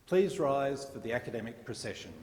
Please rise for the academic procession.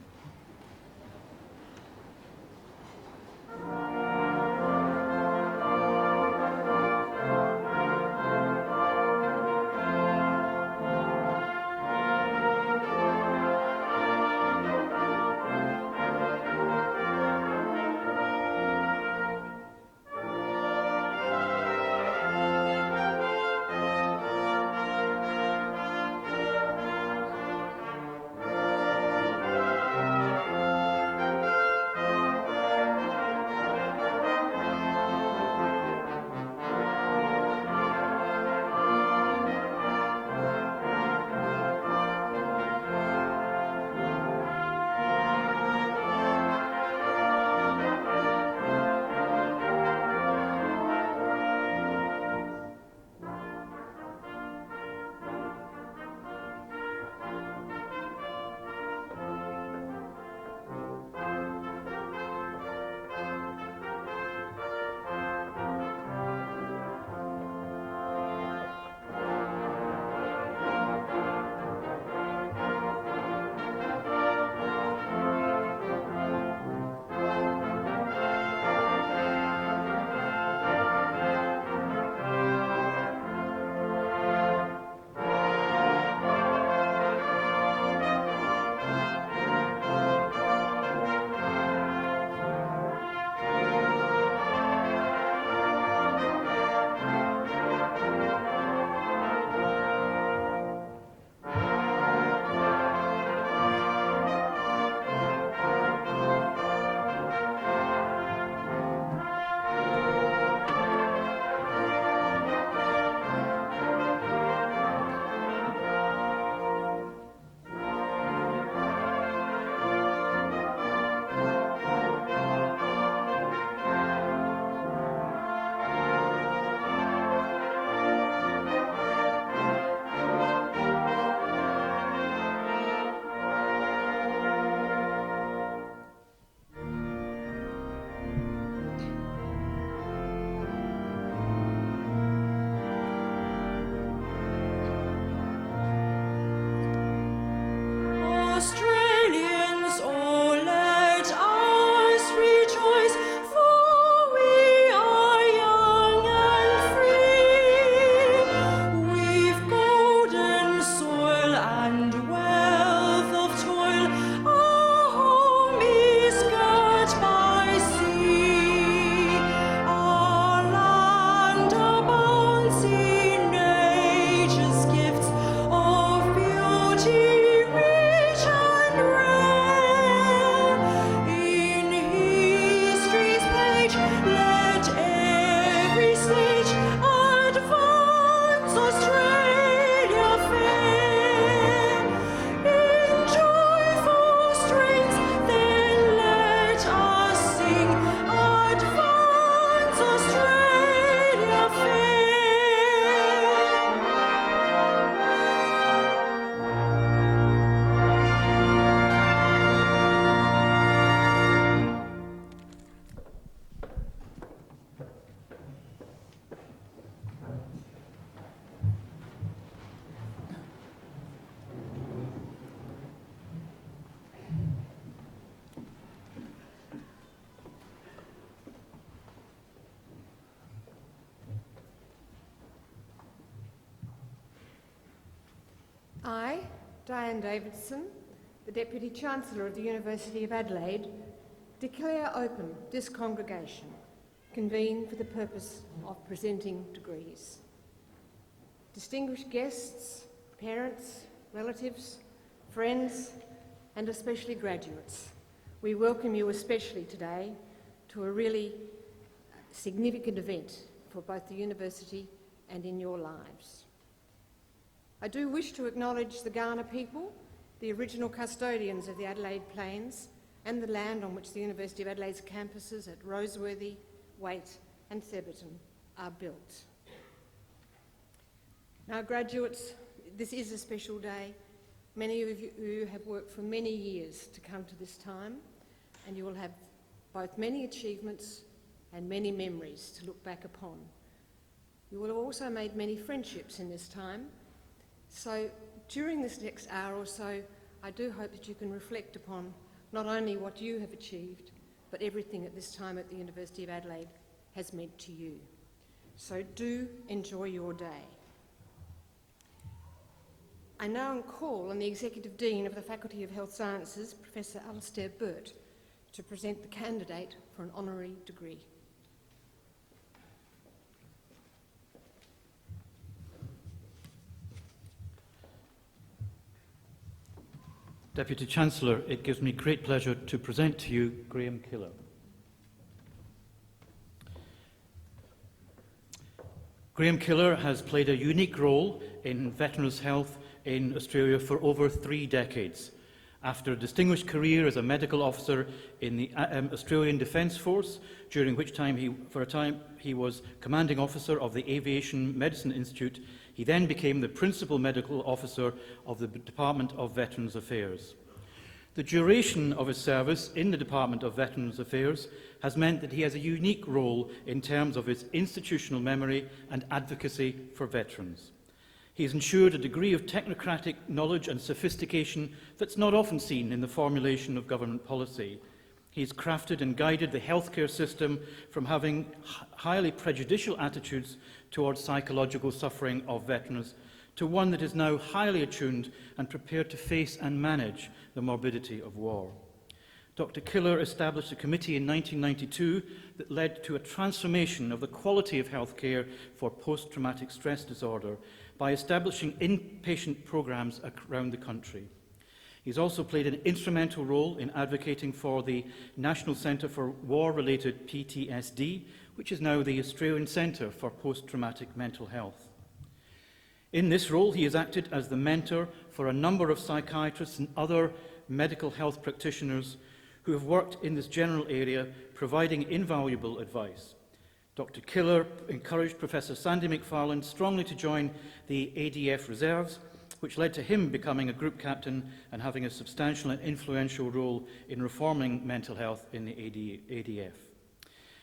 I, Diane Davidson, the Deputy Chancellor of the University of Adelaide, declare open this congregation, convened for the purpose of presenting degrees. Distinguished guests, parents, relatives, friends, and especially graduates, we welcome you especially today to a really significant event for both the university and in your lives. I do wish to acknowledge the Kaurna people, the original custodians of the Adelaide Plains and the land on which the University of Adelaide's campuses at Roseworthy, Waite and Theberton are built. Now, graduates, this is a special day. Many of you have worked for many years to come to this time, and you will have both many achievements and many memories to look back upon. You will have also made many friendships in this time, so during this next hour or so, I do hope that you can reflect upon not only what you have achieved, but everything at this time at the University of Adelaide has meant to you. So do enjoy your day. I now call on the Executive Dean of the Faculty of Health Sciences, Professor Alastair Burt, to present the candidate for an honorary degree. Deputy Chancellor, it gives me great pleasure to present to you Graham Killer. Graham Killer has played a unique role in veterans' health in Australia for over 3 decades. After a distinguished career as a medical officer in the Australian Defence Force, during which time he was commanding officer of the Aviation Medicine Institute, he then became the principal medical officer of the Department of Veterans Affairs. The duration of his service in the Department of Veterans Affairs has meant that he has a unique role in terms of his institutional memory and advocacy for veterans. He has ensured a degree of technocratic knowledge and sophistication that's not often seen in the formulation of government policy. He has crafted and guided the healthcare system from having highly prejudicial attitudes towards psychological suffering of veterans to one that is now highly attuned and prepared to face and manage the morbidity of war. Dr. Killer established a committee in 1992 that led to a transformation of the quality of healthcare for post-traumatic stress disorder by establishing inpatient programs around the country. He's also played an instrumental role in advocating for the National Centre for War-Related PTSD, which is now the Australian Centre for Post-Traumatic Mental Health. In this role, he has acted as the mentor for a number of psychiatrists and other medical health practitioners who have worked in this general area, providing invaluable advice. Dr. Killer encouraged Professor Sandy McFarlane strongly to join the ADF reserves, which led to him becoming a group captain and having a substantial and influential role in reforming mental health in the ADF.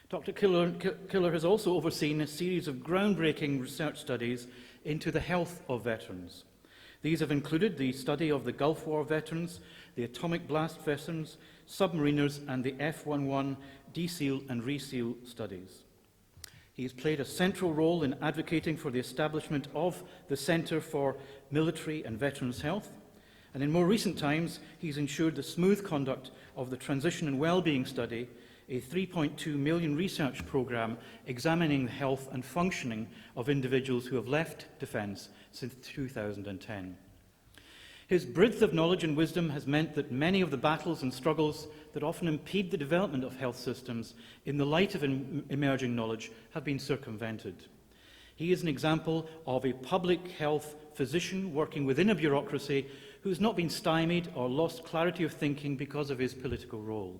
Dr. Killer has also overseen a series of groundbreaking research studies into the health of veterans. These have included the study of the Gulf War veterans, the atomic blast veterans, submariners, and the F-11 DSEAL and RESEAL studies. He has played a central role in advocating for the establishment of the Centre for Military and Veterans Health, and in more recent times, he's ensured the smooth conduct of the Transition and Wellbeing Study, a $3.2 million research programme examining the health and functioning of individuals who have left defence since 2010. His breadth of knowledge and wisdom has meant that many of the battles and struggles that often impede the development of health systems in the light of emerging knowledge have been circumvented. He is an example of a public health physician working within a bureaucracy who has not been stymied or lost clarity of thinking because of his political role.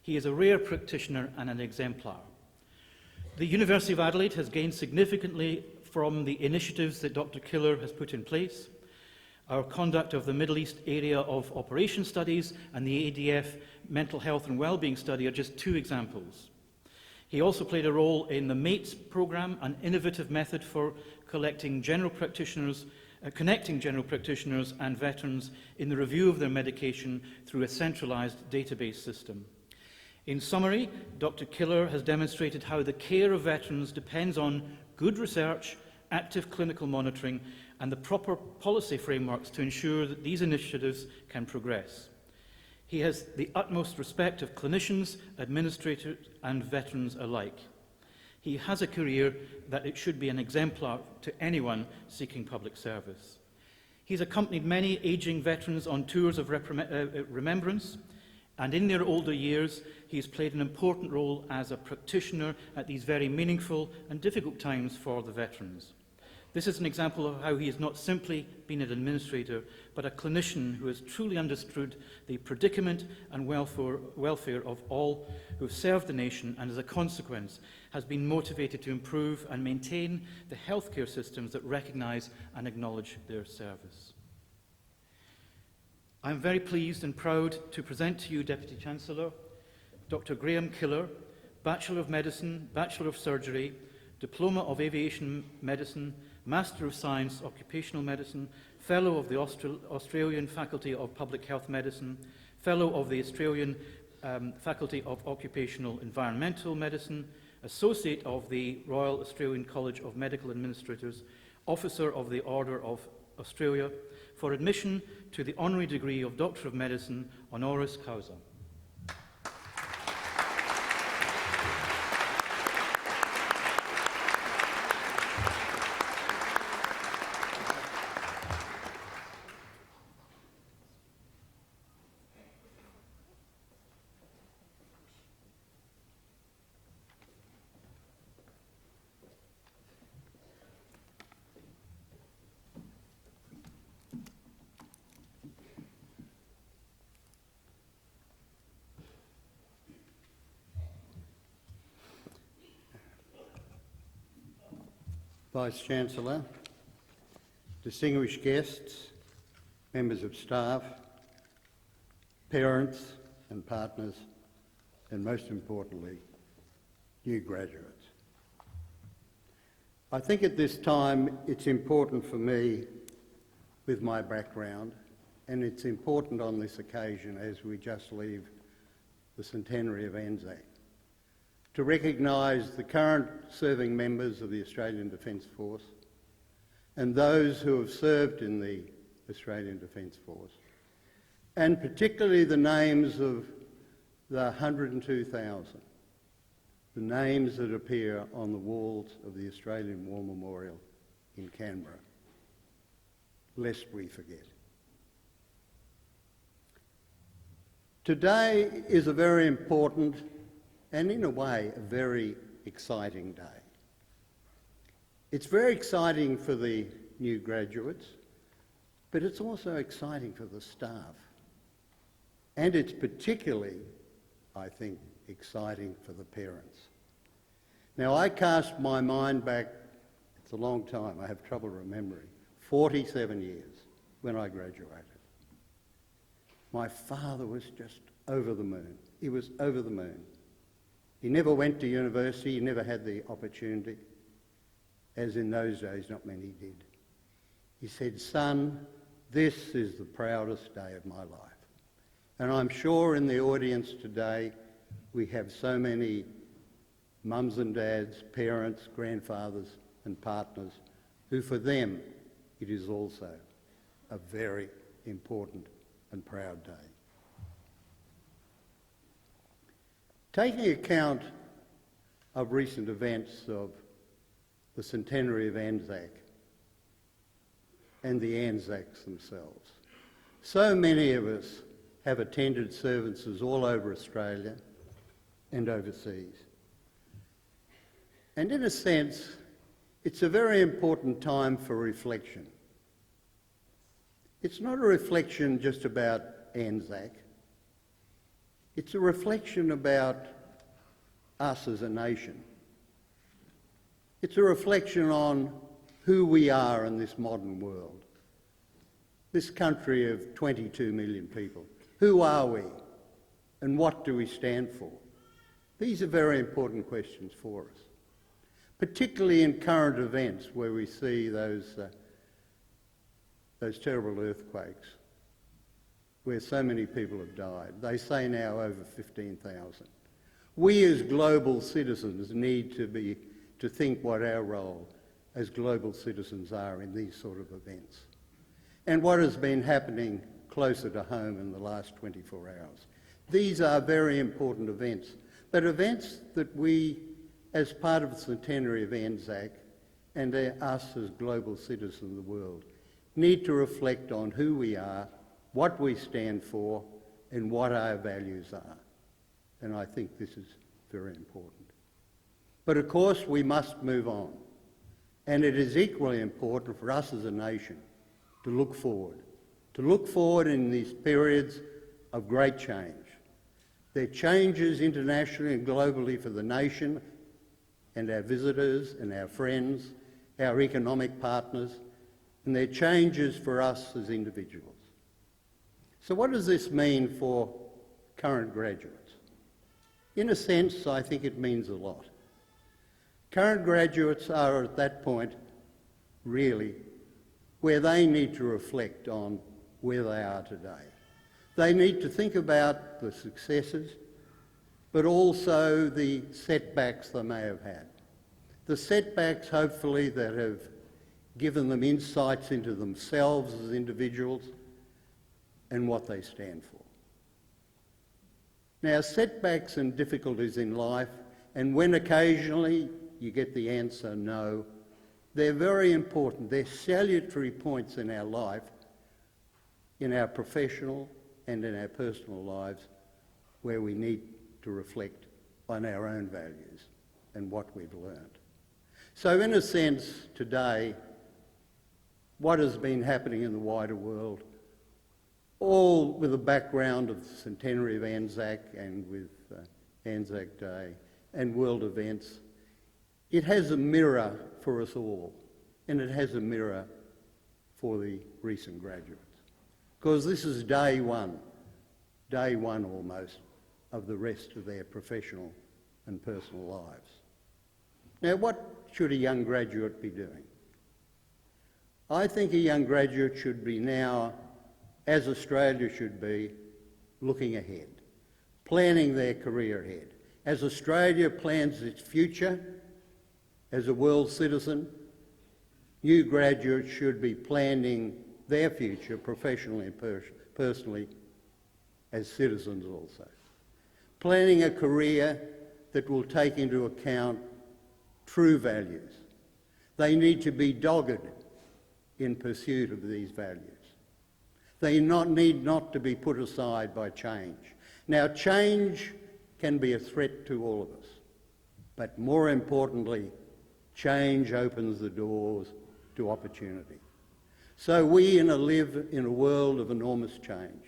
He is a rare practitioner and an exemplar. The University of Adelaide has gained significantly from the initiatives that Dr. Killer has put in place. Our conduct of the Middle East Area of Operation Studies and the ADF Mental Health and Wellbeing Study are just 2 examples. He also played a role in the MATES programme, an innovative method for connecting general practitioners and veterans in the review of their medication through a centralised database system. In summary, Dr. Killer has demonstrated how the care of veterans depends on good research, active clinical monitoring, and the proper policy frameworks to ensure that these initiatives can progress. He has the utmost respect of clinicians, administrators, and veterans alike. He has a career that it should be an exemplar to anyone seeking public service. He's accompanied many ageing veterans on tours of remembrance, and in their older years, he's played an important role as a practitioner at these very meaningful and difficult times for the veterans. This is an example of how he has not simply been an administrator, but a clinician who has truly understood the predicament and welfare of all who have served the nation, and as a consequence has been motivated to improve and maintain the healthcare systems that recognise and acknowledge their service. I am very pleased and proud to present to you, Deputy Chancellor, Dr. Graham Killer, Bachelor of Medicine, Bachelor of Surgery, Diploma of Aviation Medicine, Master of Science, Occupational Medicine, Fellow of the Australian Faculty of Public Health Medicine, Fellow of the Australian Faculty of Occupational Environmental Medicine, Associate of the Royal Australian College of Medical Administrators, Officer of the Order of Australia, for admission to the honorary degree of Doctor of Medicine, honoris causa. Vice-Chancellor, distinguished guests, members of staff, parents and partners, and most importantly, new graduates. I think at this time it's important for me, with my background, and it's important on this occasion as we just leave the centenary of Anzac, to recognise the current serving members of the Australian Defence Force and those who have served in the Australian Defence Force, and particularly the names of the 102,000, the names that appear on the walls of the Australian War Memorial in Canberra, lest we forget. Today is a very important and in a way a very exciting day. It's very exciting for the new graduates, but it's also exciting for the staff. And it's particularly, I think, exciting for the parents. Now, I cast my mind back, it's a long time, I have trouble remembering, 47 years when I graduated. My father was just over the moon. He was over the moon. He never went to university, he never had the opportunity, as in those days not many did. He said, "Son, this is the proudest day of my life." And I'm sure in the audience today we have so many mums and dads, parents, grandfathers and partners who for them it is also a very important and proud day. Taking account of recent events of the centenary of Anzac and the Anzacs themselves, so many of us have attended services all over Australia and overseas. And in a sense, it's a very important time for reflection. It's not a reflection just about Anzac. It's a reflection about us as a nation. It's a reflection on who we are in this modern world. This country of 22 million people. Who are we? And what do we stand for? These are very important questions for us, particularly in current events where we see those terrible earthquakes where so many people have died. They say now over 15,000. We as global citizens need to think what our role as global citizens are in these sort of events. And what has been happening closer to home in the last 24 hours. These are very important events, but events that we, as part of the centenary of Anzac, and us as global citizens of the world, need to reflect on who we are, what we stand for, and what our values are. And I think this is very important. But of course, we must move on. And it is equally important for us as a nation to look forward in these periods of great change. There are changes internationally and globally for the nation and our visitors and our friends, our economic partners, and there are changes for us as individuals. So what does this mean for current graduates? In a sense, I think it means a lot. Current graduates are at that point really, where they need to reflect on where they are today. They need to think about the successes, but also the setbacks they may have had. The setbacks, hopefully, that have given them insights into themselves as individuals and what they stand for. Now, setbacks and difficulties in life, and when occasionally you get the answer no, they're very important. They're salutary points in our life, in our professional and in our personal lives, where we need to reflect on our own values and what we've learned. So in a sense, today, what has been happening in the wider world, all with the background of the centenary of Anzac and with Anzac Day and world events, it has a mirror for us all, and it has a mirror for the recent graduates. Because this is day one almost, of the rest of their professional and personal lives. Now, what should a young graduate be doing? I think a young graduate should be now, as Australia should be, looking ahead, planning their career ahead. As Australia plans its future as a world citizen, new graduates should be planning their future professionally and personally as citizens also. Planning a career that will take into account true values. They need to be dogged in pursuit of these values. They need not to be put aside by change. Now, change can be a threat to all of us, but more importantly, change opens the doors to opportunity. So we live in a world of enormous change.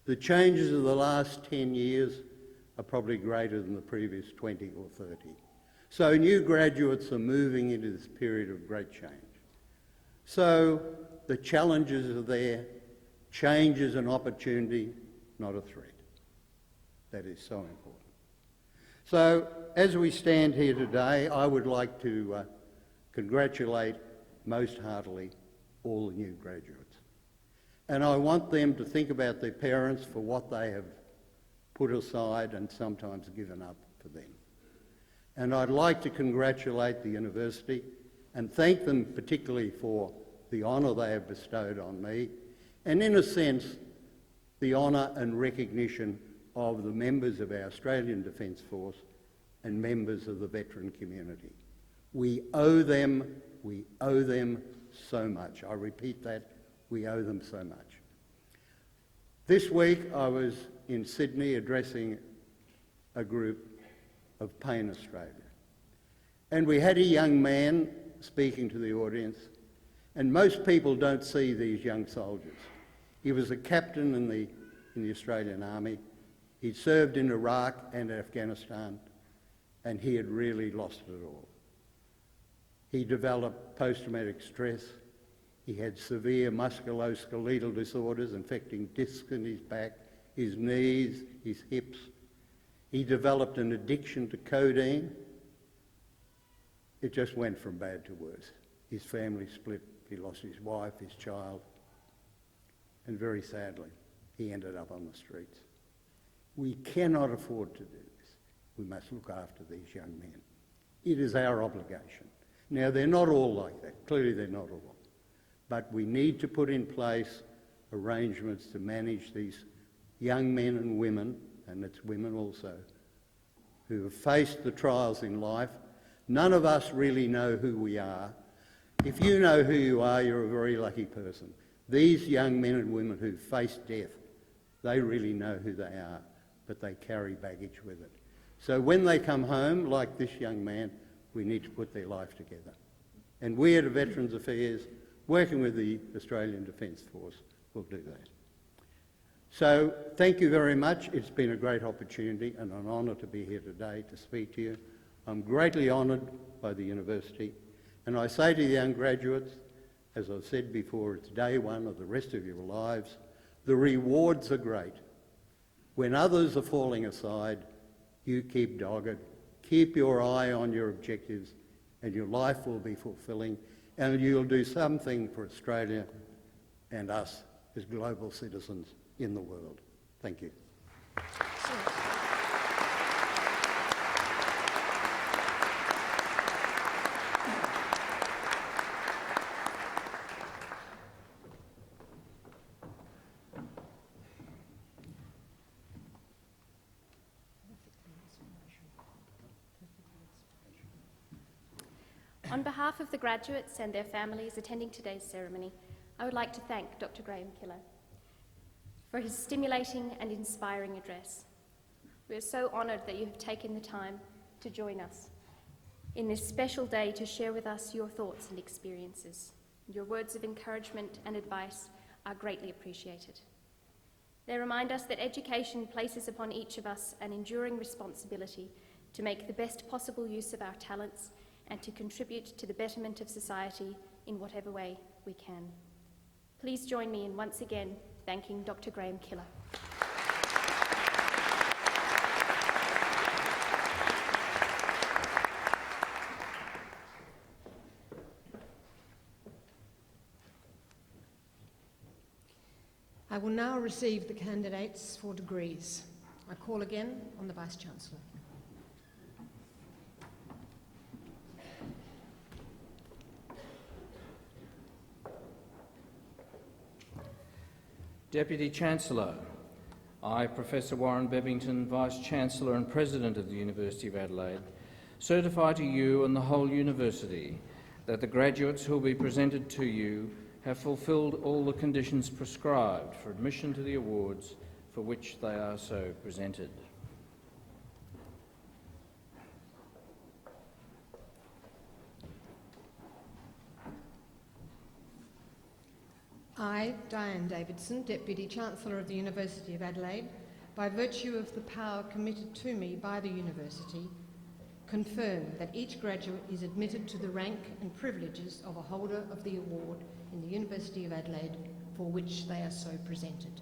The changes of the last 10 years are probably greater than the previous 20 or 30. So new graduates are moving into this period of great change. So the challenges are there. Change is an opportunity, not a threat. That is so important. So as we stand here today, I would like to congratulate most heartily all the new graduates. And I want them to think about their parents for what they have put aside and sometimes given up for them. And I'd like to congratulate the university and thank them particularly for the honour they have bestowed on me, and in a sense, the honour and recognition of the members of our Australian Defence Force and members of the veteran community. We owe them so much. I repeat that, we owe them so much. This week I was in Sydney addressing a group of Pain Australia. And we had a young man speaking to the audience, and most people don't see these young soldiers. He was a captain in the Australian Army. He'd served in Iraq and Afghanistan, and he had really lost it all. He developed post-traumatic stress. He had severe musculoskeletal disorders infecting discs in his back, his knees, his hips. He developed an addiction to codeine. It just went from bad to worse. His family split. He lost his wife, his child, and very sadly, he ended up on the streets. We cannot afford to do this. We must look after these young men. It is our obligation. Now, they're not all like that. Clearly, they're not all. But we need to put in place arrangements to manage these young men and women, and it's women also, who have faced the trials in life. None of us really know who we are. If you know who you are, you're a very lucky person. These young men and women who face death, they really know who they are, but they carry baggage with it. So when they come home, like this young man, we need to put their life together. And we at Veterans Affairs, working with the Australian Defence Force, will do that. So thank you very much. It's been a great opportunity and an honour to be here today to speak to you. I'm greatly honoured by the university, and I say to the young graduates, as I've said before, it's day one of the rest of your lives. The rewards are great. When others are falling aside, you keep dogged, keep your eye on your objectives, and your life will be fulfilling. and you'll do something for Australia and us as global citizens in the world. Thank you. On behalf of the graduates and their families attending today's ceremony, I would like to thank Dr. Graham Killer for his stimulating and inspiring address. We are so honoured that you have taken the time to join us in this special day to share with us your thoughts and experiences. Your words of encouragement and advice are greatly appreciated. They remind us that education places upon each of us an enduring responsibility to make the best possible use of our talents and to contribute to the betterment of society in whatever way we can. Please join me in once again thanking Dr. Graham Killer. I will now receive the candidates for degrees. I call again on the Vice-Chancellor. Deputy Chancellor, I, Professor Warren Bebbington, Vice-Chancellor and President of the University of Adelaide, certify to you and the whole University that the graduates who will be presented to you have fulfilled all the conditions prescribed for admission to the awards for which they are so presented. I, Diane Davidson, Deputy Chancellor of the University of Adelaide, by virtue of the power committed to me by the University, confirm that each graduate is admitted to the rank and privileges of a holder of the award in the University of Adelaide for which they are so presented.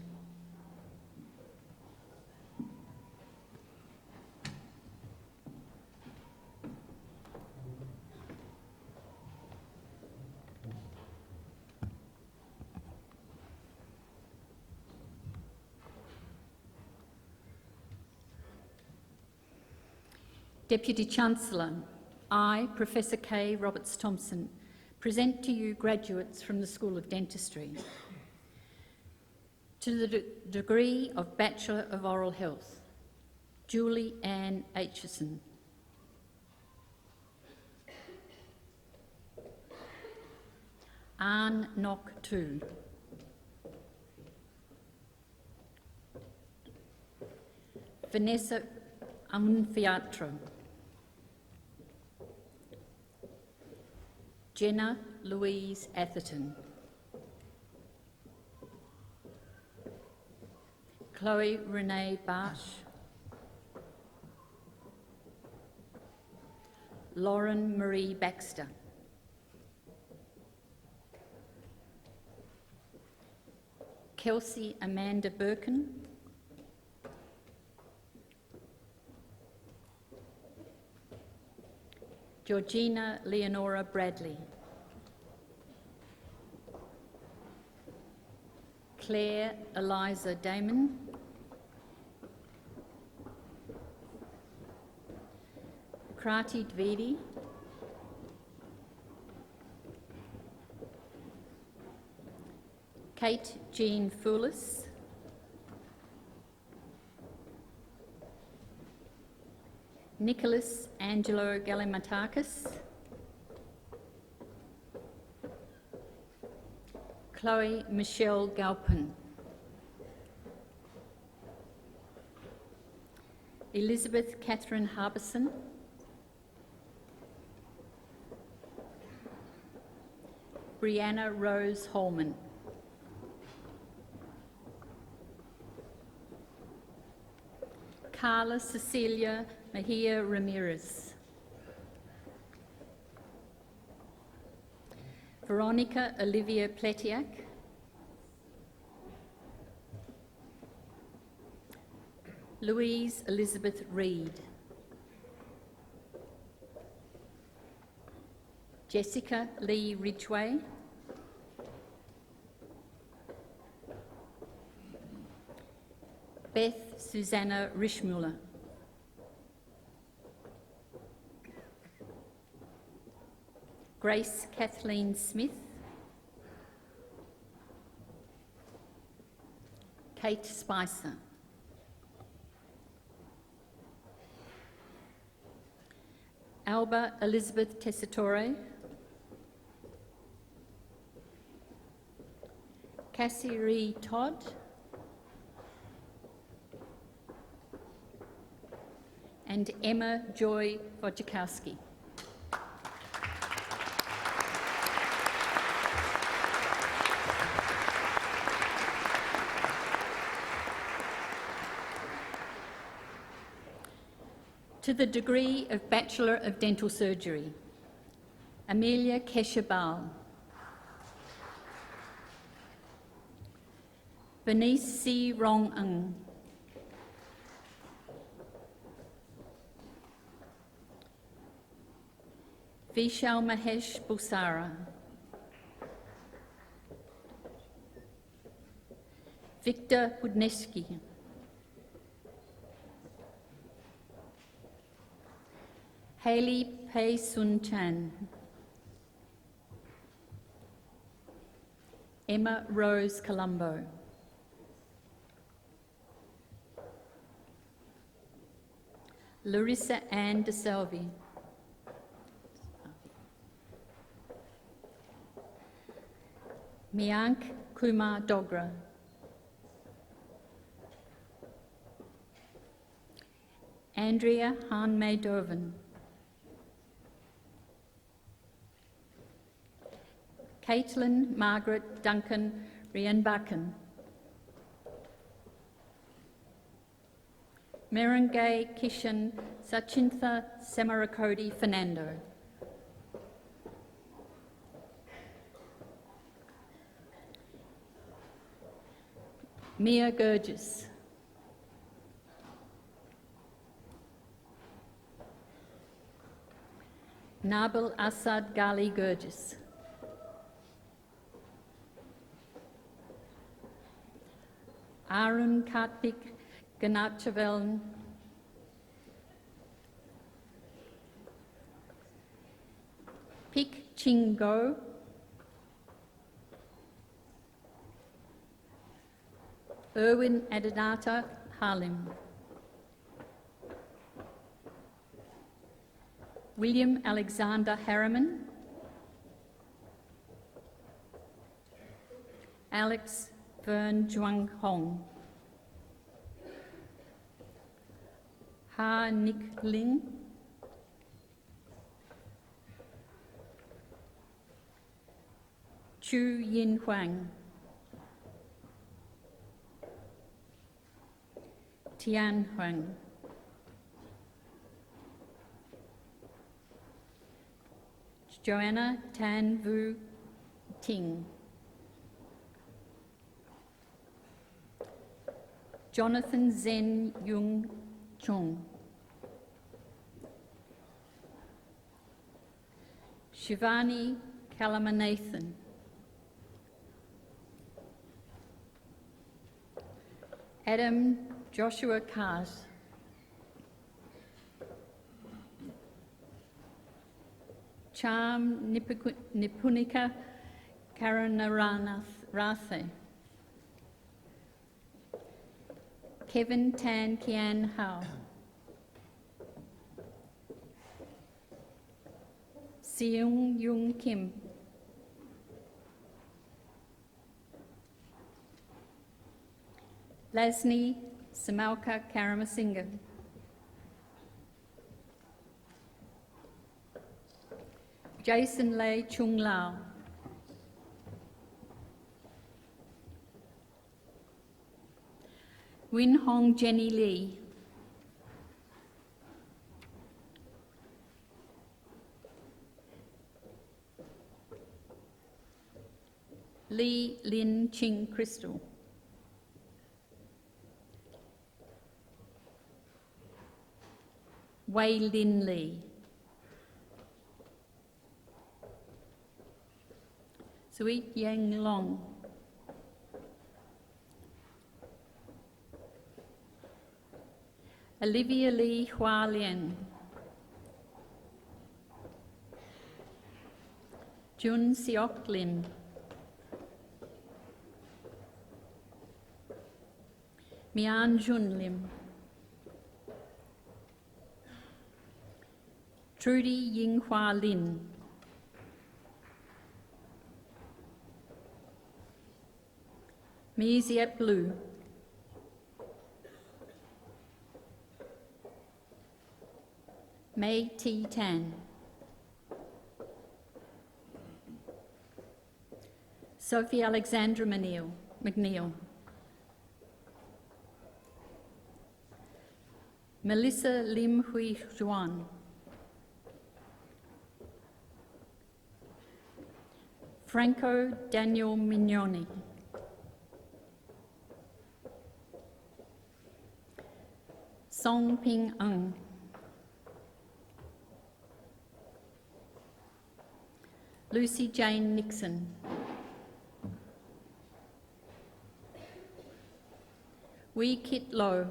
Deputy Chancellor, I, Professor K. Roberts-Thompson, present to you graduates from the School of Dentistry. To the degree of Bachelor of Oral Health, Julie Ann Aitchison. Ann Nock Tu. Vanessa Amunfiatro. Jenna Louise Atherton. Chloe Renee Barsh. Lauren Marie Baxter. Kelsey Amanda Birkin. Georgina Leonora Bradley. Claire Eliza Damon. Krati Dvidi. Kate Jean Foulis. Nicholas Angelo Galimatakis. Chloe Michelle Galpin. Elizabeth Catherine Harbison. Brianna Rose Holman. Carla Cecilia Mejia Ramirez. Veronica Olivia Pletiak. Louise Elizabeth Reed. Jessica Lee Ridgway, Beth Susanna Rishmuller, Grace Kathleen Smith, Kate Spicer, Alba Elizabeth Tessitore, Cassie Ree Todd, and Emma Joy Wojciechowski. To the degree of Bachelor of Dental Surgery, Amelia Kesha Bal, Bernice C. Rong Ng, Vishal Mahesh Busara, Victor Budneski, Hailey Pei Sun Chan, Emma Rose Colombo, Larissa Ann De Selvi, Miank Kumar Dogra, Andrea Han-May Doven, Caitlin Margaret Duncan Rianbakken, Merengay Kishan Sachintha Samarakodi Fernando, Mia Gurgis, Nabil Assad Ghali Gurgis, Arun Kartik Ganachavel, Pik Chingo, Erwin Adenata Halim, William Alexander Harriman, Alex Vern Juang Hong, Ha Nick Ling, Chu Yin Huang, Tian Huang, Joanna Tan Vu Ting, Jonathan Zen Yung Chung, Shivani Kalamanathan, Adam Joshua Kars, Charm Nipunika Karanaranath Rathe, Kevin Tan Kian Hao, Seung Yung Kim, Lasni Samalka Karamasinga, Jason Lei Chung Lao, Win Hong Jenny Lee, Lee Lin Ching Crystal, Wei Lin Lee, Sweet Yang Long. Olivia Lee Hua Lien. Jun Seok Lim. Mian Jun Lim. Trudy Ying Hua Lin. Mi Ziep Lu. May T. Tan. Sophie Alexandra McNeil. Melissa Lim Hui Juan. Franco Daniel Mignoni. Song Ping Ng. Lucy Jane Nixon. Wee Kit Low.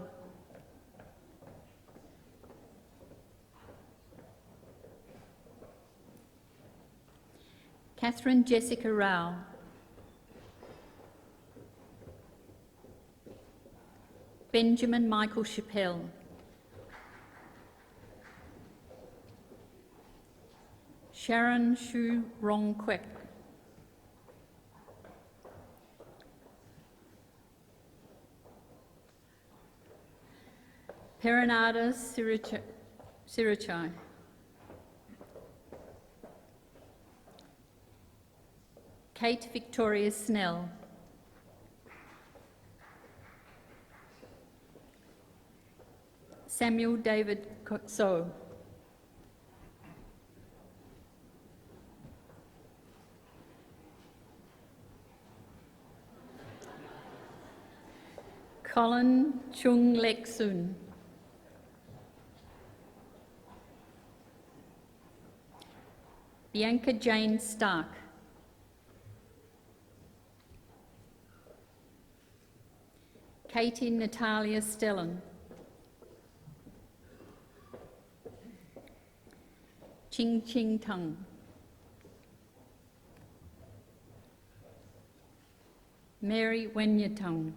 Catherine Jessica Rao. Benjamin Michael Chappelle. Sharon Shu Rong Kwek. Perenada Sirichai. Kate Victoria Snell. Samuel David So. Colin Chung Lek Soon. Bianca Jane Stark. Katie Natalia Stellan. Ching Ching Tung. Mary Wenyatong.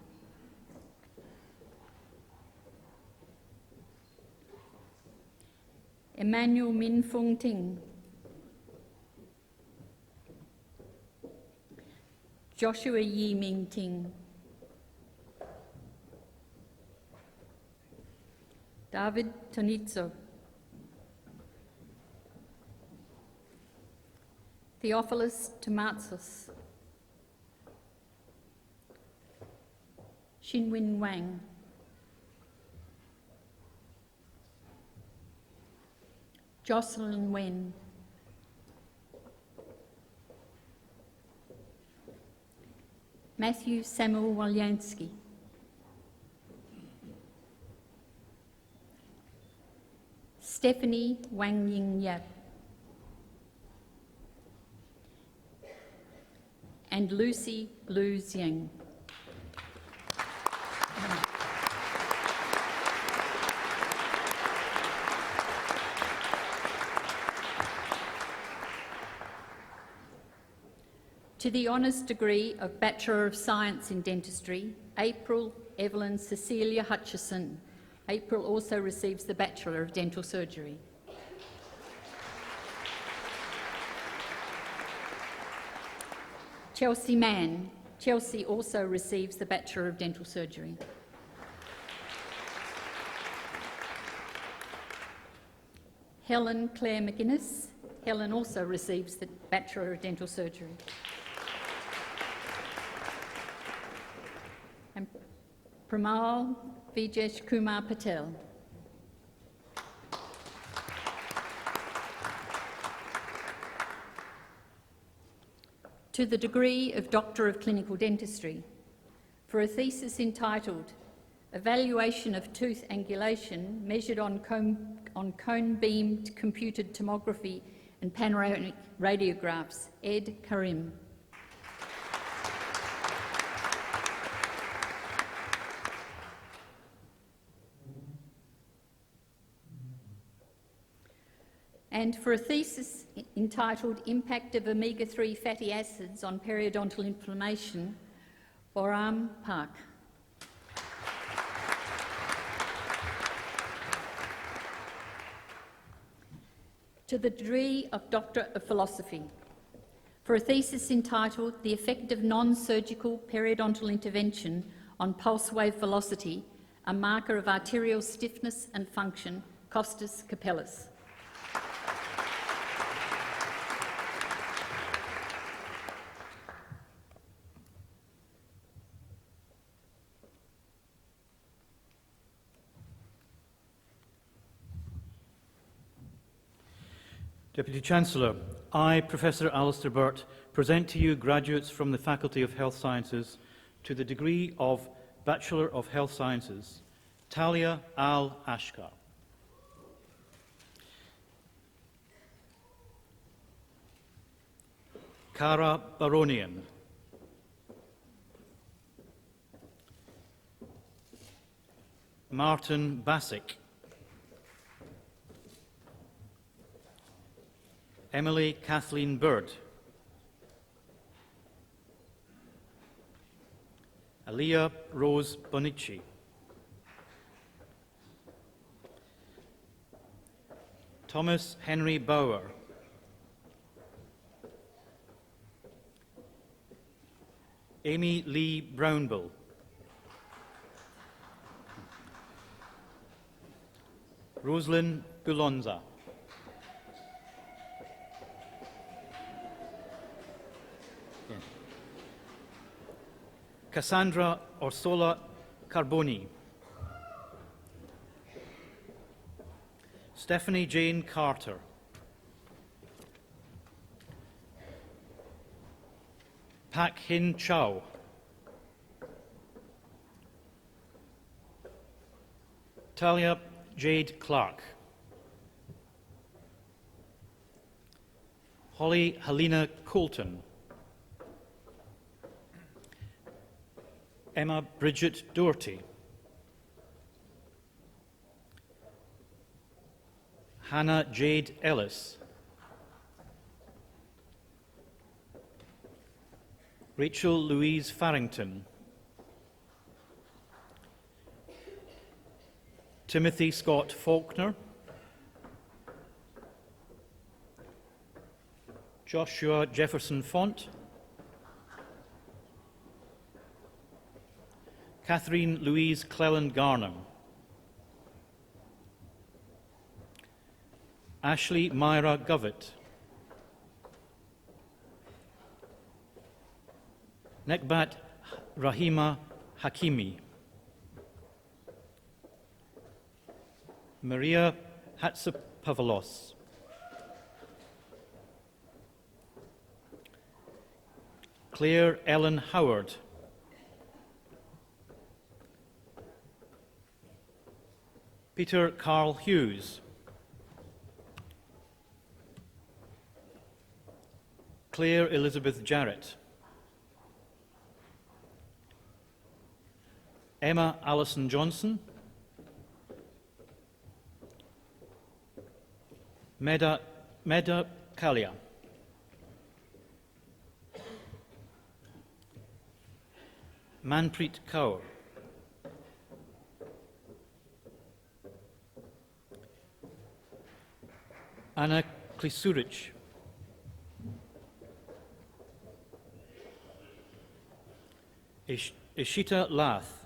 Emmanuel Min Fung Ting. Joshua Yi Ming Ting. David Tonitzo. Theophilus Tomatsos. Xinwen Wang. Jocelyn Wen. Matthew Samuel Walyansky. Stephanie Wang Ying Yap. And Lucy Lu Xiang. To the honours degree of Bachelor of Science in Dentistry, April Evelyn Cecilia Hutchison. April also receives the Bachelor of Dental Surgery. Chelsea Mann. Chelsea also receives the Bachelor of Dental Surgery. Helen Claire McGuinness. Helen also receives the Bachelor of Dental Surgery. And Pramal Vijesh Kumar Patel. To the degree of Doctor of Clinical Dentistry, for a thesis entitled Evaluation of Tooth Angulation measured on cone-beamed computed tomography and panoramic radiographs, Ed Karim. and for a thesis entitled Impact of Omega-3 Fatty Acids on Periodontal Inflammation, Boram Park. To the degree of Doctor of Philosophy, for a thesis entitled The Effect of Non-Surgical Periodontal Intervention on Pulse Wave Velocity, a Marker of Arterial Stiffness and Function, Costas Capellas. Deputy Chancellor, I, Professor Alistair Burt, present to you graduates from the Faculty of Health Sciences to the degree of Bachelor of Health Sciences, Talia Al-Ashkar. Cara Baronian. Martin Bassick. Emily Kathleen Bird. Aliyah Rose Bonici. Thomas Henry Bauer. Amy Lee Brownbill. Rosalind Bulonza. Cassandra Orsola Carboni. Stephanie Jane Carter. Pak Hin Chow. Talia Jade Clark. Holly Helena Coulton. Emma Bridget Doherty. Hannah Jade Ellis. Rachel Louise Farrington. Timothy Scott Faulkner. Joshua Jefferson Font. Catherine Louise Cleland Garnham. Ashley Myra Govett. Nekbat Rahima Hakimi. Maria Hatsapavalos. Claire Ellen Howard. Peter Carl Hughes. Claire Elizabeth Jarrett. Emma Allison Johnson. Meda Kalia. Manpreet Kaur. Anna Klisurich. Ishita Lath.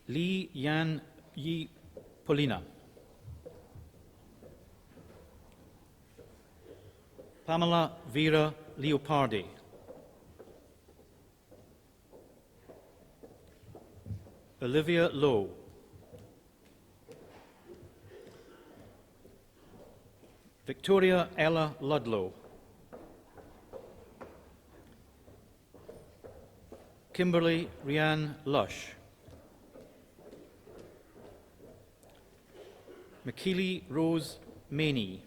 Lee Yan Yi Polina. Pamela Vera Leopardi. Olivia Lowe. Victoria Ella Ludlow. Kimberly Rianne Lush. McKeely Rose Maney.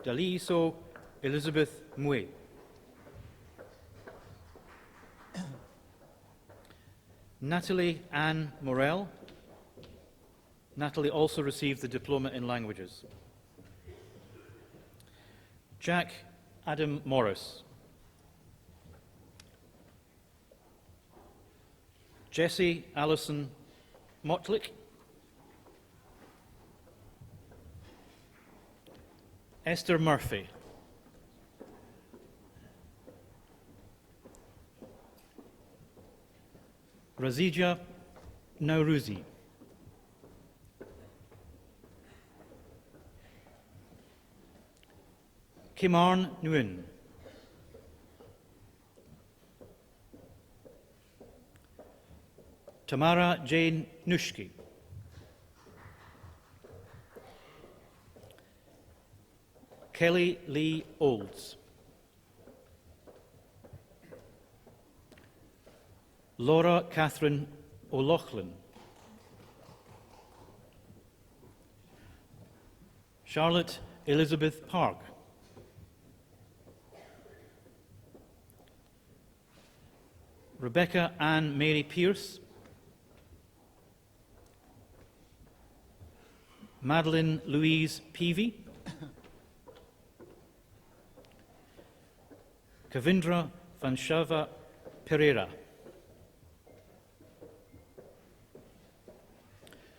Daliso Elizabeth Mwe. Natalie Ann Morell. Natalie also received the Diploma in Languages. Jack Adam Morris. Jessie Alison Motlick. Esther Murphy. Razija Nauruzi. Kimarn Nguyen. Tamara Jane Nushki. Kelly Lee Olds. Laura Catherine O'Loughlin. Charlotte Elizabeth Park. Rebecca Ann Mary Pierce. Madeline Louise Peavy. Kavindra Vanshava Pereira.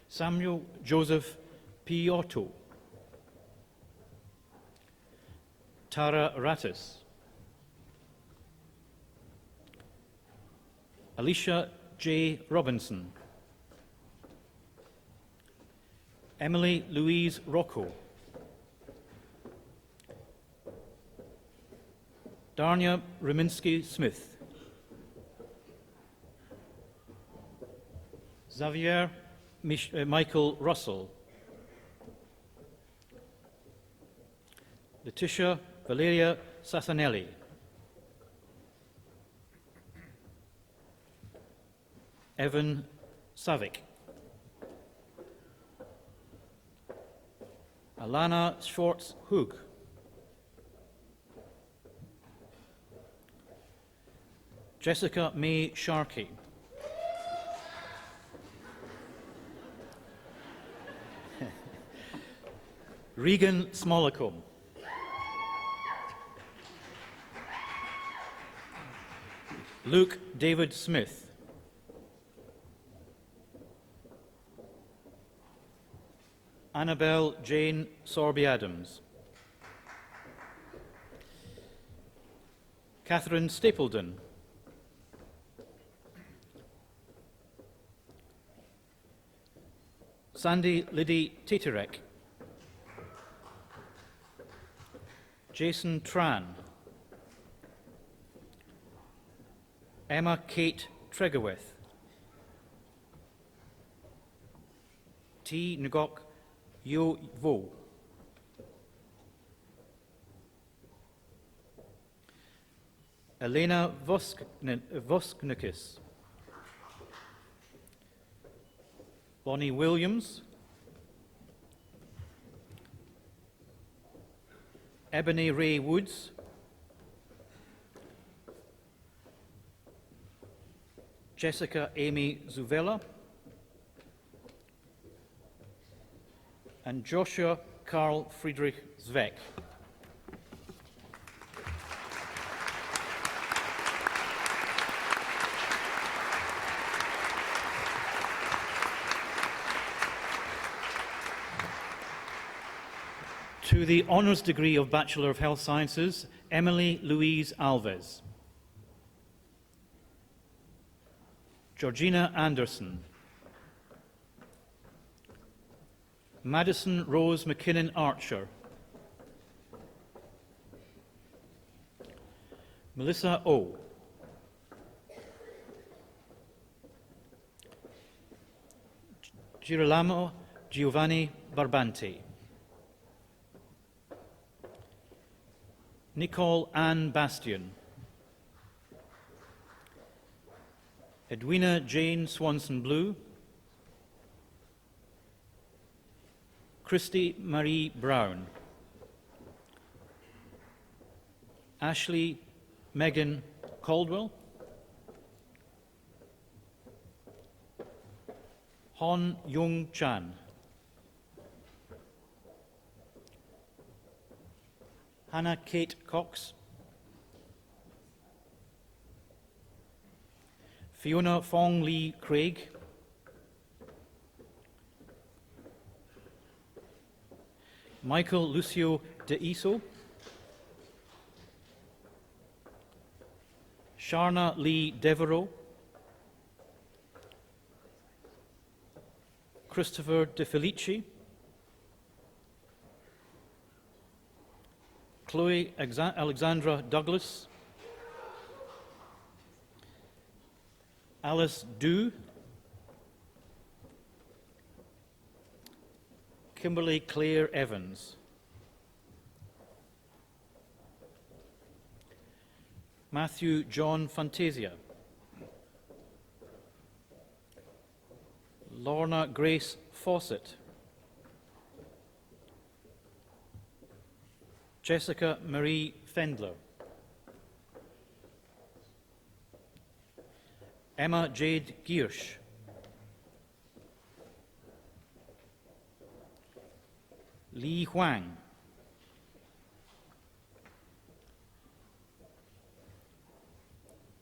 Samuel Joseph Piotto. Tara Rattis. Alicia J. Robinson. Emily Louise Rocco. Darnia Raminsky-Smith. Xavier Michael Russell. Letitia Valeria Sassanelli. Evan Savick. Alana Schwartz-Hoog. Jessica May Sharkey. Regan Smolacombe. Luke David Smith. Annabelle Jane Sorby-Adams. Catherine Stapledon. Sandy Liddy Teterek. Jason Tran. Emma Kate Tregoweth. T. Ngok Yo Vo. Elena Vosknikis. Bonnie Williams. Ebony Ray Woods. Jessica Amy Zuvella. And Joshua Karl Friedrich Zweck. To the honours degree of Bachelor of Health Sciences, Emily Louise Alves. Georgina Anderson. Madison Rose McKinnon Archer. Melissa O. Girolamo Giovanni Barbanti. Nicole Ann Bastian. Edwina Jane Swanson-Blue. Christy Marie Brown. Ashley Megan Caldwell. Hon Young Chan. Hannah Kate Cox. Fiona Fong Lee Craig. Michael Lucio De Iso. Sharna Lee Devereaux. Christopher De Felici. Chloe Alexandra Douglas. Alice Dew. Kimberly Claire Evans. Matthew John Fantasia. Lorna Grace Fawcett. Jessica Marie Fendler. Emma Jade Giersch. Li Huang.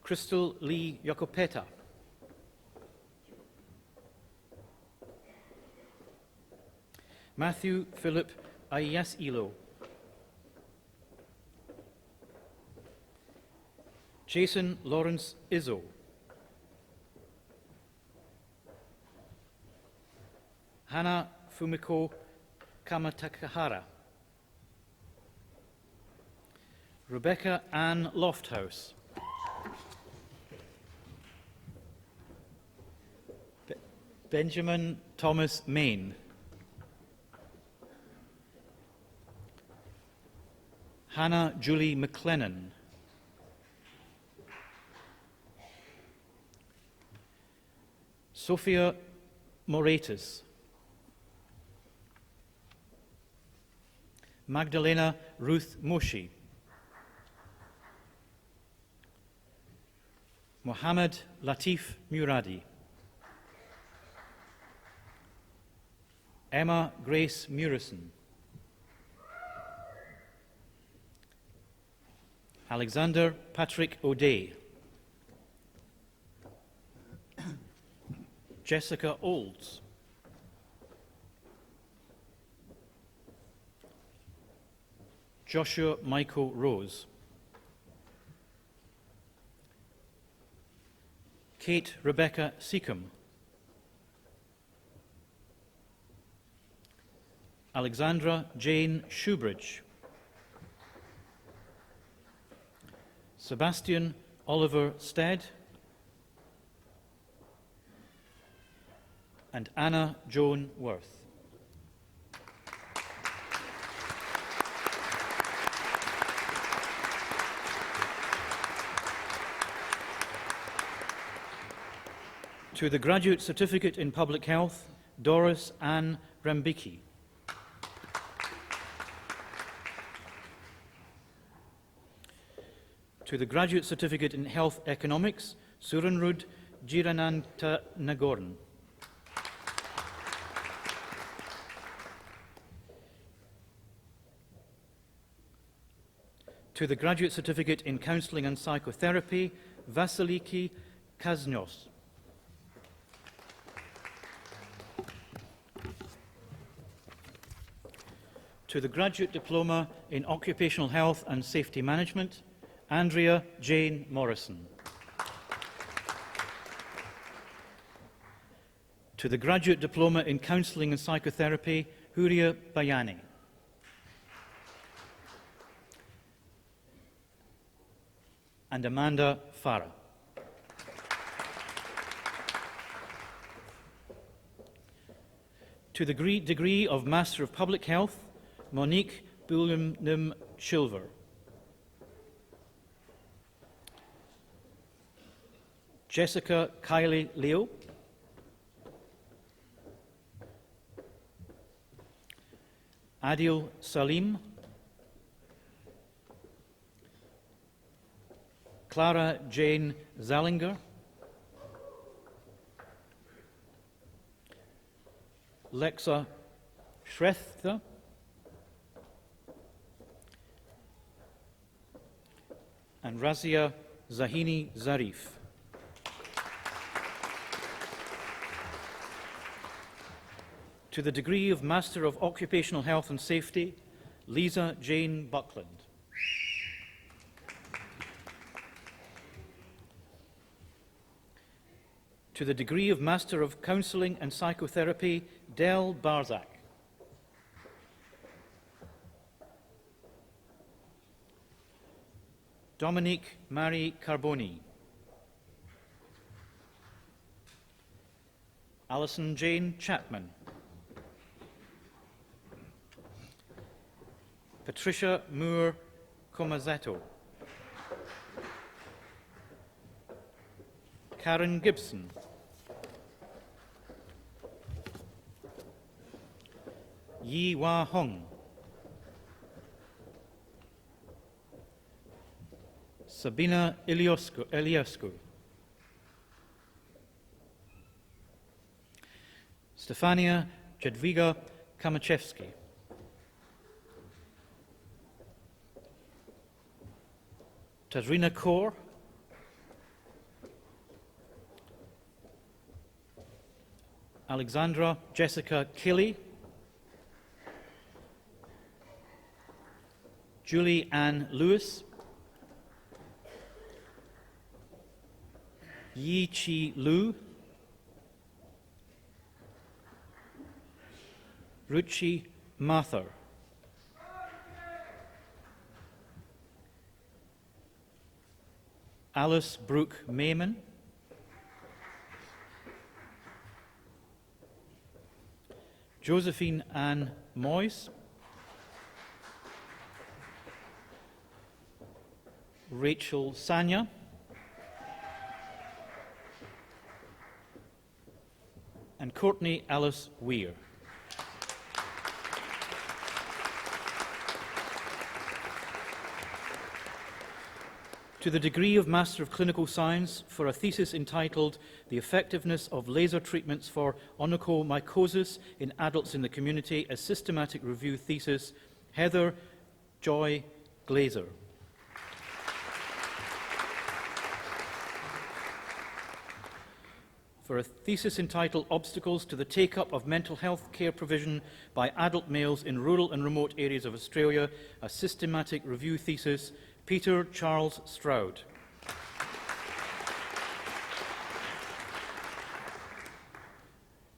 Crystal Lee Yokopeta. Matthew Philip Ayasilo. Jason Lawrence Izzo. Hana Fumiko Kamatakahara. Rebecca Ann Lofthouse. Benjamin Thomas Main. Hannah Julie McLennan. Sophia Moratis. Magdalena Ruth Moshi. Mohammed Latif Muradi. Emma Grace Murison. Alexander Patrick O'Day. Jessica Olds. Joshua Michael Rose. Kate Rebecca Seacombe. Alexandra Jane Shoebridge. Sebastian Oliver Stead. And Anna Joan Worth. To the Graduate Certificate in Public Health, Doris Ann Rambicki. To the Graduate Certificate in Health Economics, Suranrud Jirananta Nagorn. To the Graduate Certificate in Counselling and Psychotherapy, Vasiliki Kaznos. To the Graduate Diploma in Occupational Health and Safety Management, Andrea Jane Morrison. To the Graduate Diploma in Counselling and Psychotherapy, Huria Bayani. And Amanda Farah. To the degree of Master of Public Health, Monique Bullim Shilver. Jessica Kylie Leo. Adil Salim. Clara Jane Zallinger. Lexa Shrestha, and Razia Zahini Zarif. To the degree of Master of Occupational Health and Safety, Lisa Jane Buckland. To the degree of Master of Counselling and Psychotherapy, Del Barzak. Dominique Marie Carboni. Alison Jane Chapman. Patricia Moore Comazetto. Karen Gibson. Yi Wah Hong. Sabina Iliescu. Stefania Jadwiga Kamachewski. Tazrina Kaur. Alexandra Jessica Kelly. Julie Ann Lewis. Yi Chi Lu. Ruchi Mathur. Alice Brooke Mayman. Josephine Ann Moyes. Rachel Sanya. And Courtney Alice Weir. To the degree of Master of Clinical Science for a thesis entitled The Effectiveness of Laser Treatments for Onychomycosis in Adults in the Community, a Systematic Review Thesis, Heather Joy Glazer. For a thesis entitled Obstacles to the Take-Up of Mental Health Care Provision by Adult Males in Rural and Remote Areas of Australia, a Systematic Review Thesis, Peter Charles Stroud.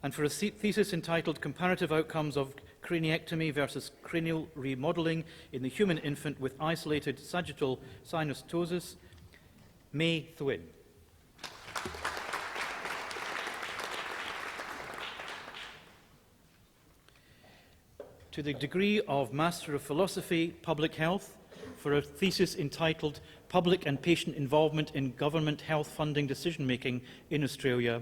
And for a thesis entitled Comparative Outcomes of Craniectomy versus Cranial Remodeling in the Human Infant with Isolated Sagittal Synostosis, May Thwin. To the degree of Master of Philosophy, Public Health, for a thesis entitled Public and Patient Involvement in Government Health Funding Decision-Making in Australia,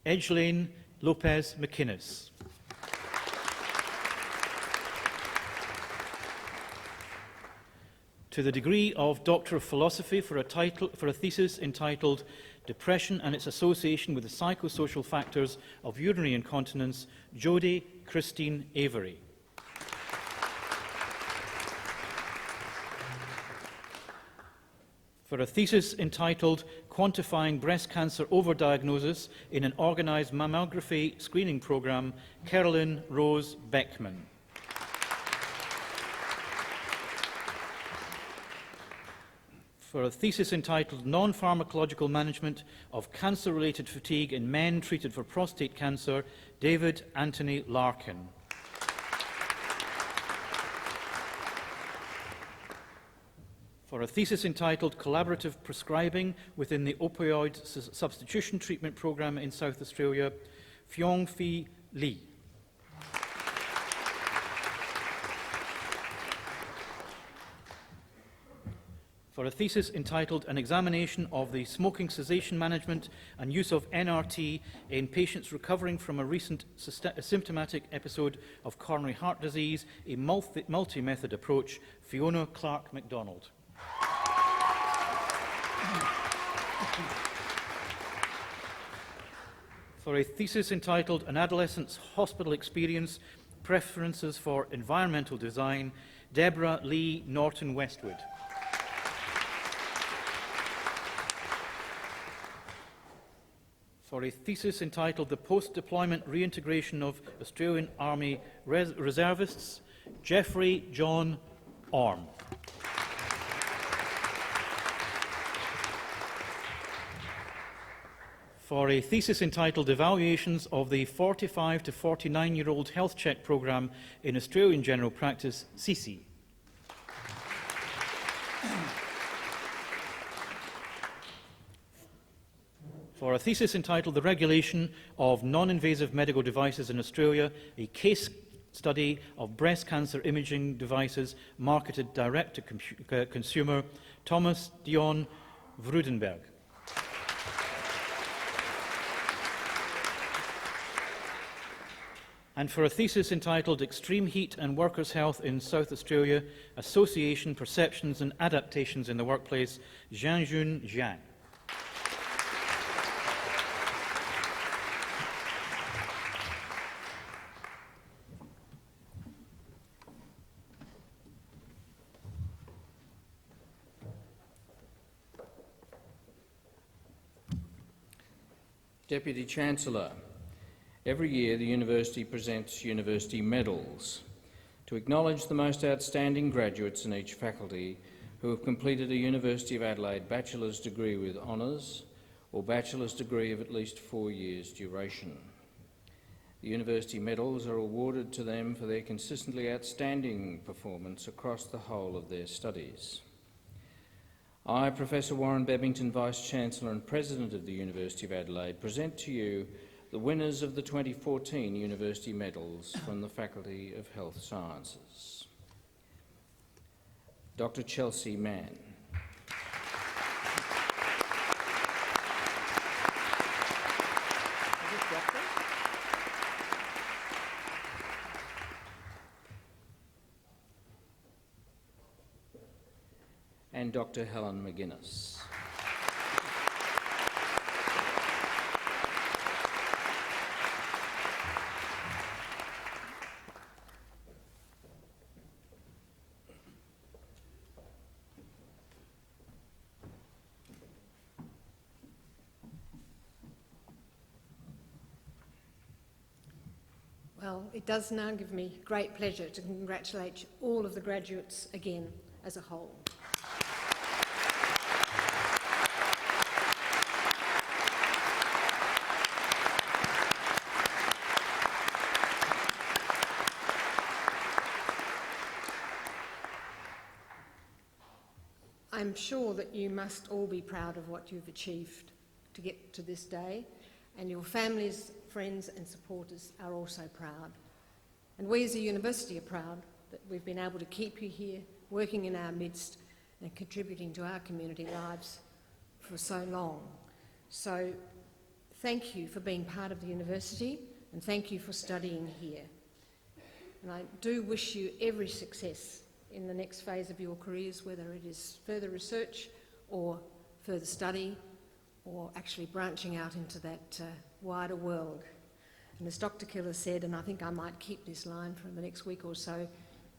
Edgelane Lopez McInnes. To the degree of Doctor of Philosophy for a thesis entitled Depression and its Association with the Psychosocial Factors of Urinary Incontinence, Jodie Christine Avery. For a thesis entitled Quantifying Breast Cancer Overdiagnosis in an Organised Mammography Screening Programme, Carolyn Rose Beckman. For a thesis entitled Non-Pharmacological Management of Cancer-Related Fatigue in Men Treated for Prostate Cancer, David Anthony Larkin. For a thesis entitled Collaborative Prescribing within the Opioid Substitution Treatment Programme in South Australia, Fyong Phi Lee. For a thesis entitled An Examination of the Smoking Cessation Management and Use of NRT in Patients Recovering from a Recent Symptomatic Episode of Coronary Heart Disease, a Multi-Method Approach, Fiona Clark MacDonald. For a thesis entitled An Adolescent's Hospital Experience, Preferences for Environmental Design, Deborah Lee Norton Westwood. For a thesis entitled The Post-Deployment Reintegration of Australian Army Reservists, Geoffrey John Orme. For a thesis entitled Evaluations of the 45 to 49-year-old Health Check Programme in Australian General Practice, CC. For a thesis entitled The Regulation of Non-Invasive Medical Devices in Australia, a case study of breast cancer imaging devices marketed direct to consumer, Thomas Dion Vrudenberg. And for a thesis entitled Extreme Heat and Workers' Health in South Australia, Association, Perceptions and Adaptations in the Workplace, Jianjun Zhang. Deputy Chancellor, every year the University presents University Medals to acknowledge the most outstanding graduates in each faculty who have completed a University of Adelaide Bachelor's degree with honours or Bachelor's degree of at least 4 years duration. The University Medals are awarded to them for their consistently outstanding performance across the whole of their studies. I, Professor Warren Bebington, Vice-Chancellor and President of the University of Adelaide, present to you the winners of the 2014 University Medals from the Faculty of Health Sciences. Dr. Chelsea Mann. And Dr. Helen McGuinness. Well, it does now give me great pleasure to congratulate all of the graduates again as a whole. I'm sure that you must all be proud of what you've achieved to get to this day, and your families, friends and supporters are also proud. And we as a university are proud that we've been able to keep you here, working in our midst and contributing to our community lives for so long. So thank you for being part of the university and thank you for studying here. And I do wish you every success in the next phase of your careers, whether it is further research or further study or actually branching out into that wider world. And as Dr. Killer said, and I think I might keep this line for the next week or so,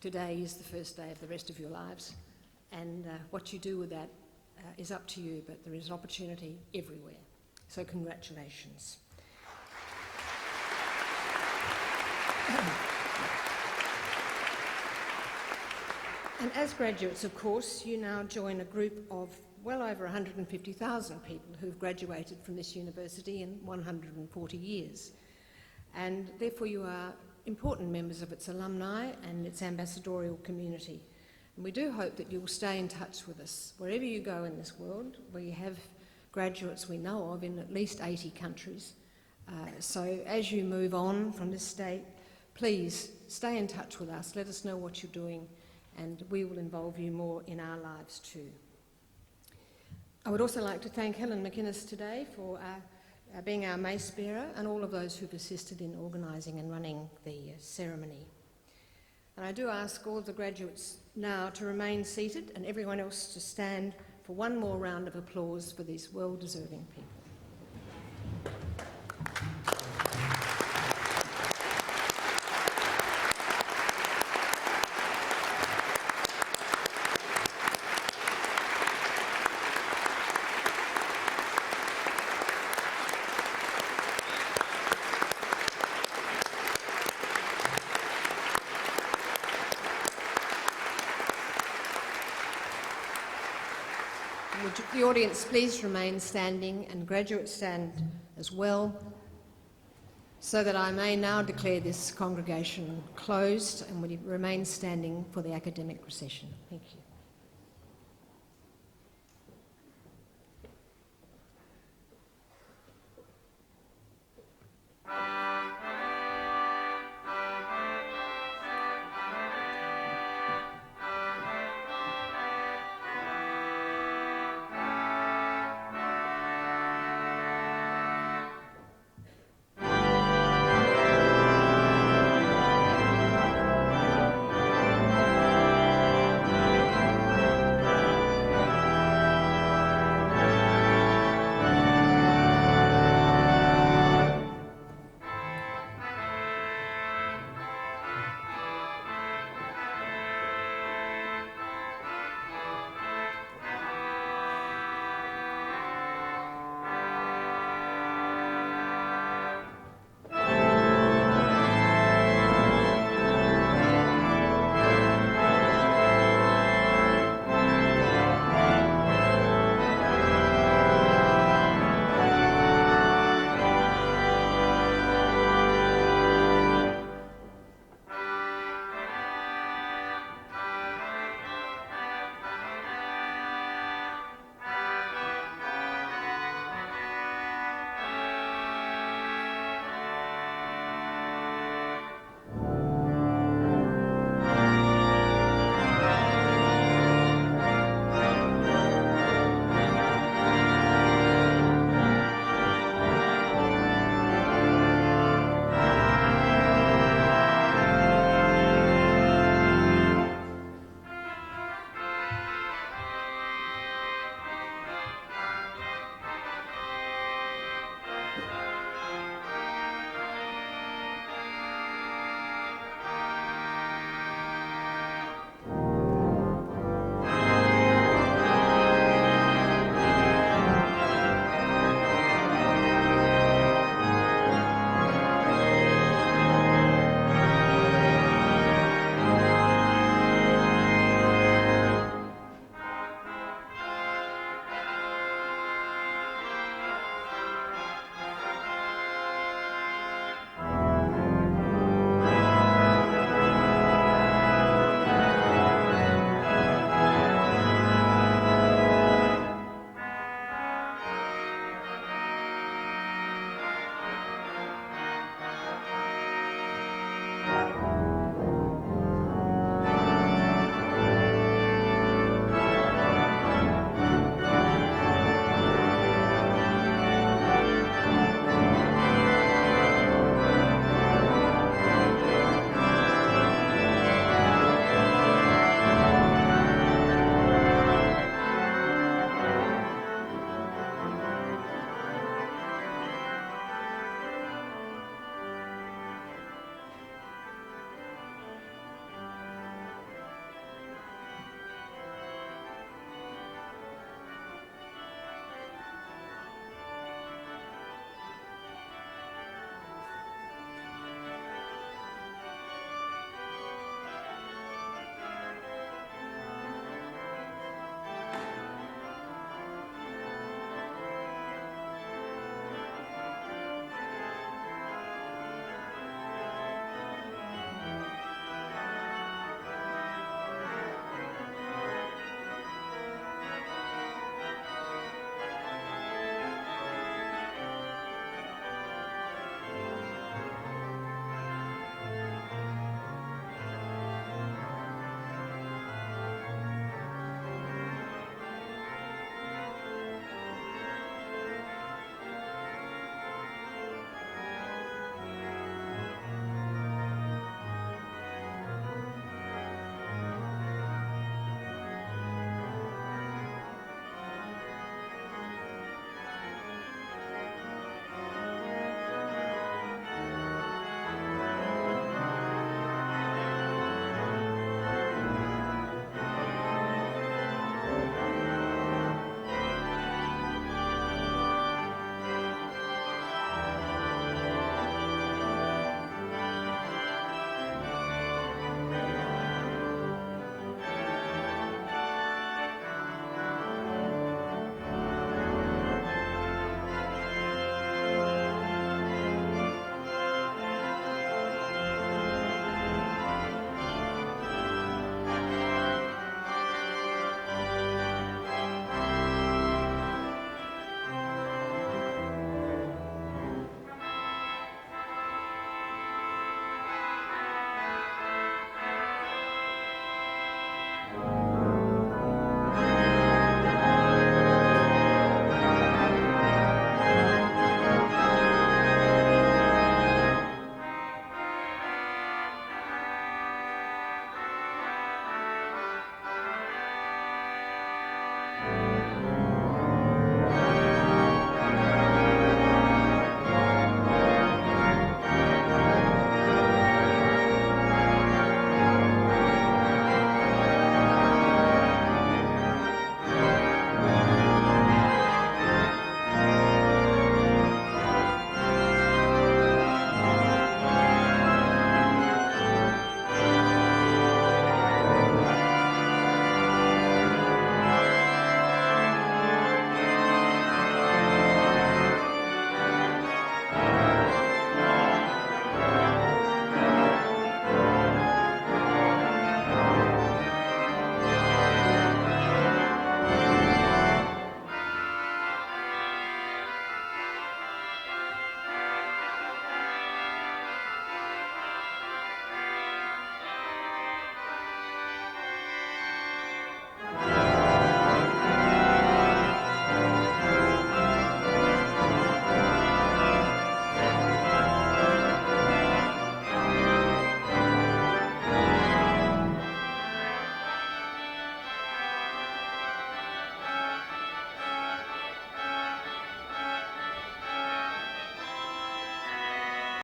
today is the first day of the rest of your lives. And what you do with that is up to you, but there is opportunity everywhere. So congratulations. And as graduates, of course, you now join a group of well over 150,000 people who've graduated from this university in 140 years. And therefore you are important members of its alumni and its ambassadorial community. And we do hope that you'll stay in touch with us wherever you go in this world. We have graduates we know of in at least 80 countries. So as you move on from this state, please stay in touch with us, let us know what you're doing, and we will involve you more in our lives too. I would also like to thank Helen McInnes today for being our mace bearer and all of those who've assisted in organising and running the ceremony. And I do ask all of the graduates now to remain seated and everyone else to stand for one more round of applause for these well-deserving people. Would the audience please remain standing and graduates stand as well, so that I may now declare this congregation closed and would remain standing for the academic procession. Thank you.